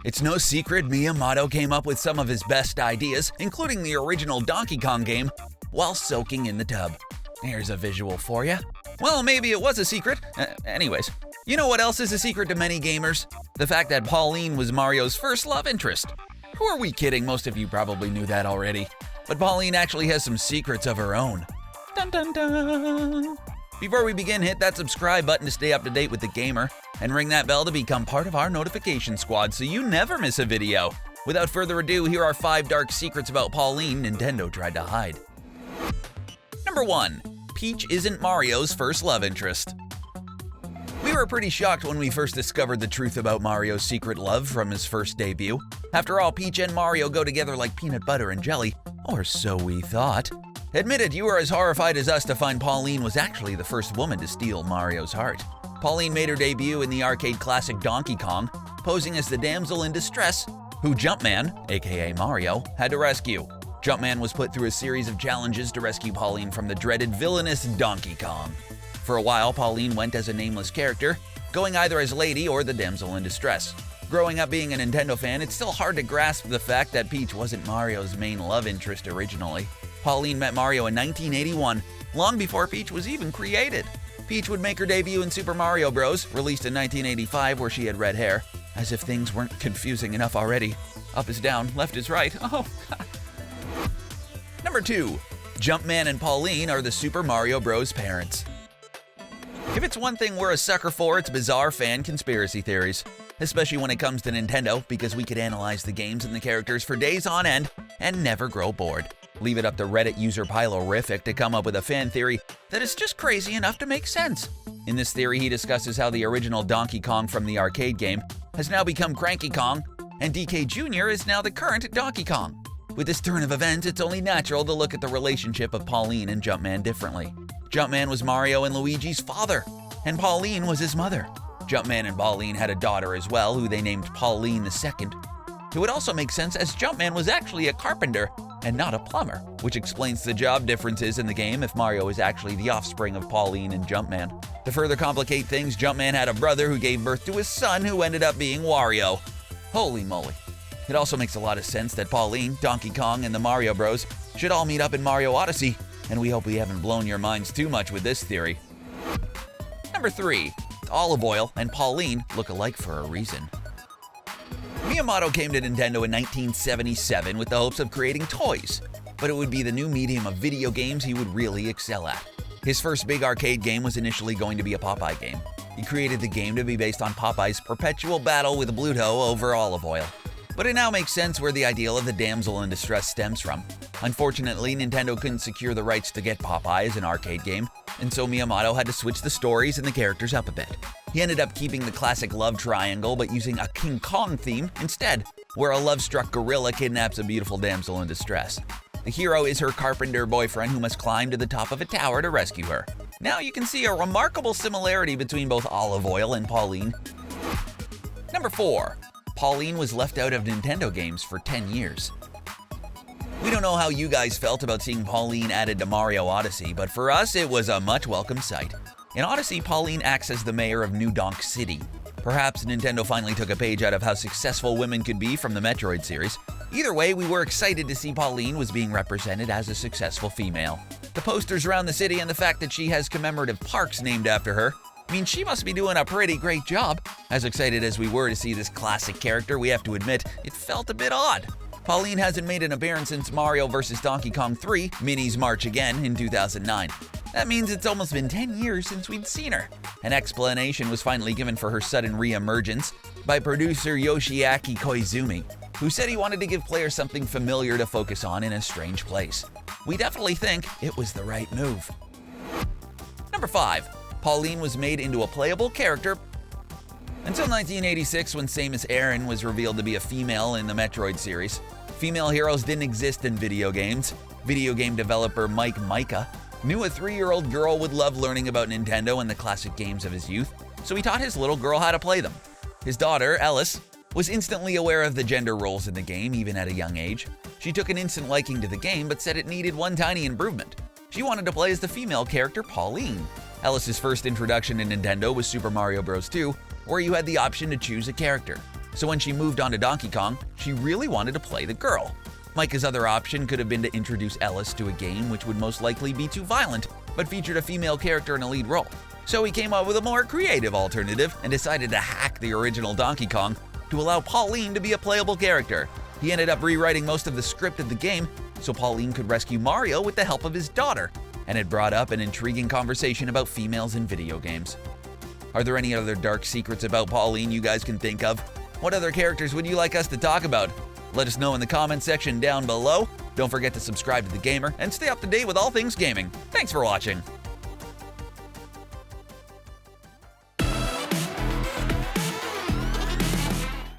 It's no secret Miyamoto came up with some of his best ideas, including the original Donkey Kong game, while soaking in the tub. Here's a visual for you. Well, maybe it was a secret. Anyways, you know what else is a secret to many gamers? The fact that Pauline was Mario's first love interest. Who are we kidding? Most of you probably knew that already. But Pauline actually has some secrets of her own. Dun dun dun! Before we begin, hit that subscribe button to stay up to date with TheGamer, and ring that bell to become part of our notification squad so you never miss a video. Without further ado, here are 5 dark secrets about Pauline Nintendo tried to hide. Number 1. Peach isn't Mario's first love interest. We were pretty shocked when we first discovered the truth about Mario's secret love from his first debut. After all, Peach and Mario go together like peanut butter and jelly, or so we thought. Admit it, you were as horrified as us to find Pauline was actually the first woman to steal Mario's heart. Pauline made her debut in the arcade classic Donkey Kong, posing as the damsel in distress, who Jumpman, aka Mario, had to rescue. Jumpman was put through a series of challenges to rescue Pauline from the dreaded villainous Donkey Kong. For a while, Pauline went as a nameless character, going either as Lady or the damsel in distress. Growing up being a Nintendo fan, it's still hard to grasp the fact that Peach wasn't Mario's main love interest originally. Pauline met Mario in 1981, long before Peach was even created. Peach would make her debut in Super Mario Bros., released in 1985, where she had red hair. As if things weren't confusing enough already. Up is down, left is right. Oh, God. Number 2. Jumpman and Pauline are the Super Mario Bros. Parents. If it's one thing we're a sucker for, it's bizarre fan conspiracy theories. Especially when it comes to Nintendo, because we could analyze the games and the characters for days on end and never grow bored. Leave it up to Reddit user Pylorific to come up with a fan theory that is just crazy enough to make sense. In this theory, he discusses how the original Donkey Kong from the arcade game has now become Cranky Kong, and DK Jr. is now the current Donkey Kong. With this turn of events, it's only natural to look at the relationship of Pauline and Jumpman differently. Jumpman was Mario and Luigi's father, and Pauline was his mother. Jumpman and Pauline had a daughter as well, who they named Pauline II. It would also make sense as Jumpman was actually a carpenter and not a plumber, which explains the job differences in the game if Mario is actually the offspring of Pauline and Jumpman. To further complicate things, Jumpman had a brother who gave birth to his son, who ended up being Wario. Holy moly. It also makes a lot of sense that Pauline, Donkey Kong, and the Mario Bros. Should all meet up in Mario Odyssey, and we hope we haven't blown your minds too much with this theory. Number 3. Olive Oil and Pauline look alike for a reason. Miyamoto came to Nintendo in 1977 with the hopes of creating toys, but it would be the new medium of video games he would really excel at. His first big arcade game was initially going to be a Popeye game. He created the game to be based on Popeye's perpetual battle with Bluto over olive oil. But it now makes sense where the ideal of the damsel in distress stems from. Unfortunately, Nintendo couldn't secure the rights to get Popeye as an arcade game, and so Miyamoto had to switch the stories and the characters up a bit. He ended up keeping the classic love triangle but using a King Kong theme instead, where a love-struck gorilla kidnaps a beautiful damsel in distress. The hero is her carpenter boyfriend who must climb to the top of a tower to rescue her. Now you can see a remarkable similarity between both Olive Oil and Pauline. Number 4. Pauline was left out of Nintendo games for 10 years. We don't know how you guys felt about seeing Pauline added to Mario Odyssey, but for us it was a much welcome sight. In Odyssey, Pauline acts as the mayor of New Donk City. Perhaps Nintendo finally took a page out of how successful women could be from the Metroid series. Either way, we were excited to see Pauline was being represented as a successful female. The posters around the city and the fact that she has commemorative parks named after her means she must be doing a pretty great job. As excited as we were to see this classic character, we have to admit, it felt a bit odd. Pauline hasn't made an appearance since Mario vs. Donkey Kong 3, Minnie's March Again, in 2009. That means it's almost been 10 years since we'd seen her. An explanation was finally given for her sudden re-emergence by producer Yoshiaki Koizumi, who said he wanted to give players something familiar to focus on in a strange place. We definitely think it was the right move. Number 5. Pauline was made into a playable character until 1986, when Samus Aran was revealed to be a female in the Metroid series. Female heroes didn't exist in video games. Video game developer Mike Micah knew a 3-year-old girl would love learning about Nintendo and the classic games of his youth, so he taught his little girl how to play them. His daughter, Ellis, was instantly aware of the gender roles in the game, even at a young age. She took an instant liking to the game, but said it needed one tiny improvement. She wanted to play as the female character Pauline. Ellis's first introduction to Nintendo was Super Mario Bros. 2, where you had the option to choose a character. So when she moved on to Donkey Kong, she really wanted to play the girl. Micah's other option could have been to introduce Ellis to a game which would most likely be too violent, but featured a female character in a lead role. So he came up with a more creative alternative and decided to hack the original Donkey Kong to allow Pauline to be a playable character. He ended up rewriting most of the script of the game so Pauline could rescue Mario with the help of his daughter, and it brought up an intriguing conversation about females in video games. Are there any other dark secrets about Pauline you guys can think of? What other characters would you like us to talk about? Let us know in the comment section down below. Don't forget to subscribe to The Gamer and stay up to date with all things gaming. Thanks for watching.